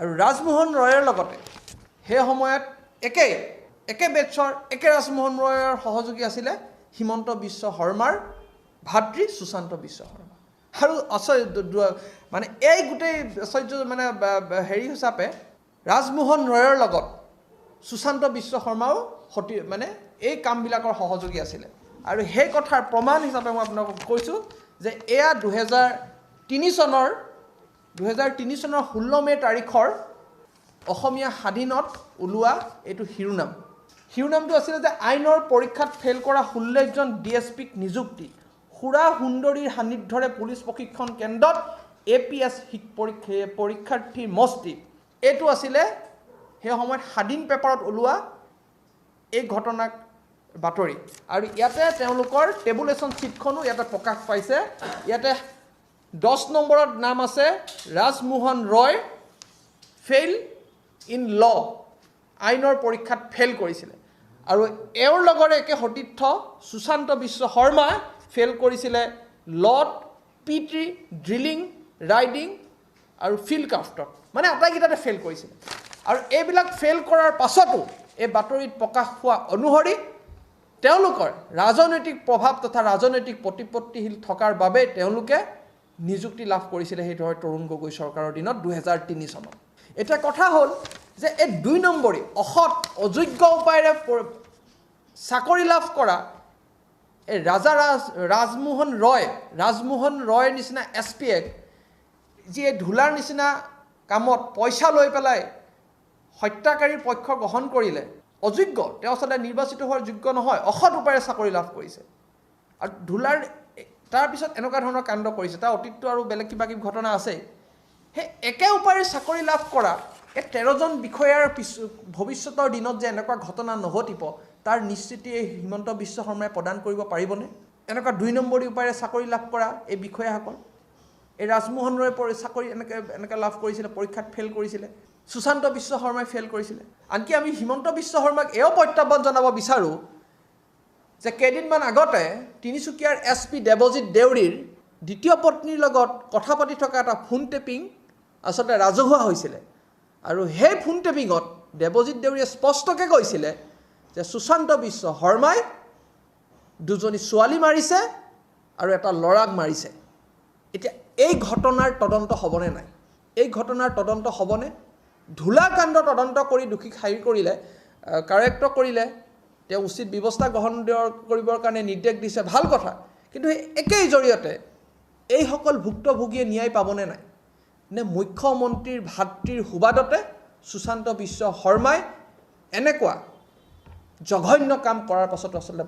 আৰু ৰাজমোহন ৰয়ৰ লগতে সেই সময়ত একে বেটছৰ ৰাজমোহন ৰয়ৰ সহযোগী আছিলে হিমন্ত বিশ্ব শৰ্মাৰ ভাতৃ সুশান্ত বিশ্ব শৰ্মা আৰু মানে এই গোটেই আশ্চৰ্য মানে হেৰি হিচাপে ৰাজমোহন ৰয়ৰ লগত সুশান্ত বিশ্ব শৰ্মাও মানে এই কামবিলাকৰ সহযোগী আছিলে আৰু সেই কথাৰ প্ৰমাণ হিচাপে মই আপোনালোকক কৈছোঁ যে এয়া 2003 চনৰ 16 মে' তাৰিখৰ অসমীয়া স্বাধীনত ওলোৱা এইটো শিৰোনামটো আছিলে যে আইনৰ পৰীক্ষাত ফেইল কৰা 16জন DSPক নিযুক্তি সুৰা সুন্দৰীৰ সান্নিধ্যৰে পুলিচ প্ৰশিক্ষণ কেন্দ্ৰত APS পৰীক্ষাৰ্থীৰ মস্তি এইটো আছিলে সেই সময়ত স্বাধীন পেপাৰত ওলোৱা এই ঘটনাক বাতৰি আৰু ইয়াতে তেওঁলোকৰ টেবুলেশ্যন শ্বীটখনো ইয়াতে প্ৰকাশ পাইছে ইয়াতে 10 নম্বৰত নাম আছে ৰাজমোহন ৰয় ফেইল ইন ল আইনৰ পৰীক্ষাত ফেইল কৰিছিলে আৰু এওঁৰ লগৰে একে সতীৰ্থ সুশান্ত বিশ্ব শৰ্মা ফেইল কৰিছিলে লট PT ড্ৰিলিং ৰাইডিং আৰু ফিল্ড ক্ৰাফ্টত মানে আটাইকেইটাতে ফেইল কৰিছিলে আৰু এইবিলাক ফেইল কৰাৰ পাছতো এই বাতৰিত প্ৰকাশ হোৱা অনুসৰি তেওঁলোকৰ ৰাজনৈতিক প্ৰভাৱ তথা ৰাজনৈতিক প্ৰতিপত্তিশীল থকাৰ বাবে তেওঁলোকে নিযুক্তি লাভ কৰিছিলে সেইটো হয় তৰুণ গগৈ চৰকাৰৰ দিনত 2003 চনত এটা কথা হ'ল যে এই 2 নম্বৰী অসৎ অযোগ্য উপায়েৰে চাকৰি লাভ কৰা এই ৰাজমোহন ৰয় নিচিনা SPক যিয়ে ঢোলাৰ নিচিনা কামত পইচা লৈ পেলাই হত্যাকাৰীৰ পক্ষ গ্ৰহণ কৰিলে অযোগ্য তেওঁ আচলতে নিৰ্বাচিত হোৱাৰ যোগ্য নহয় অসৎ উপায়েৰে চাকৰি লাভ কৰিছে আৰু ঢোলাৰ তাৰপিছত এনেকুৱা ধৰণৰ কাণ্ড কৰিছে তাৰ অতীতটো আৰু বেলেগ কিবা ঘটনা আছে সেই একে উপায়েৰে চাকৰি লাভ কৰা এই 13জন বিষয়াৰ ভৱিষ্যতৰ দিনত যে এনেকুৱা ঘটনা নহটিব তাৰ নিশ্চিতি হিমন্ত বিশ্ব শৰ্মাই প্ৰদান কৰিব পাৰিবনে এনেকুৱা 2 নম্বৰী উপায়েৰে চাকৰি লাভ কৰা এই বিষয়াসকল এই ৰাজমোহন ৰয় চাকৰি এনেকৈ লাভ কৰিছিলে পৰীক্ষাত ফেইল কৰিছিলে সুশান্ত বিশ্ব শৰ্মাই ফেইল কৰিছিলে আনকি আমি হিমন্ত বিশ্ব শৰ্মাক এও প্ৰত্যাহ্বান জনাব বিচাৰোঁ যে কেইদিনমান আগতে তিনিচুকীয়াৰ SP দেৱজিৎ দেউৰীৰ দ্বিতীয় পত্নীৰ লগত কথা পাতি থকা এটা ফোন টেপিং আচলতে ৰাজহুৱা হৈছিলে আৰু সেই ফোন টেপিঙত দেৱজিৎ দেউৰীয়ে স্পষ্টকৈ কৈছিলে যে সুশান্ত বিশ্ব শৰ্মাই 2জনী ছোৱালী মাৰিছে আৰু এটা ল'ৰাক মাৰিছে এতিয়া এই ঘটনাৰ তদন্ত হ'বনে নাই এই ঘটনাৰ তদন্ত হ'বনে ধূলাকাণ্ড তদন্ত কৰি দোষীক হাৰি কৰিলে কাৰেক্ট কৰিলে তেওঁ উচিত ব্যৱস্থা গ্ৰহণ কৰিবৰ কাৰণে নিৰ্দেশ দিছে ভাল কথা কিন্তু একেই জৰিয়তে এইসকল ভুক্তভোগীয়ে ন্যায় পাবনে নাই নে মুখ্যমন্ত্ৰীৰ ভাতৃৰ সুবাদতে সুশান্ত বিশ্ব শৰ্মাই এনেকুৱা জঘন্য কাম কৰাৰ পাছতো আচলতে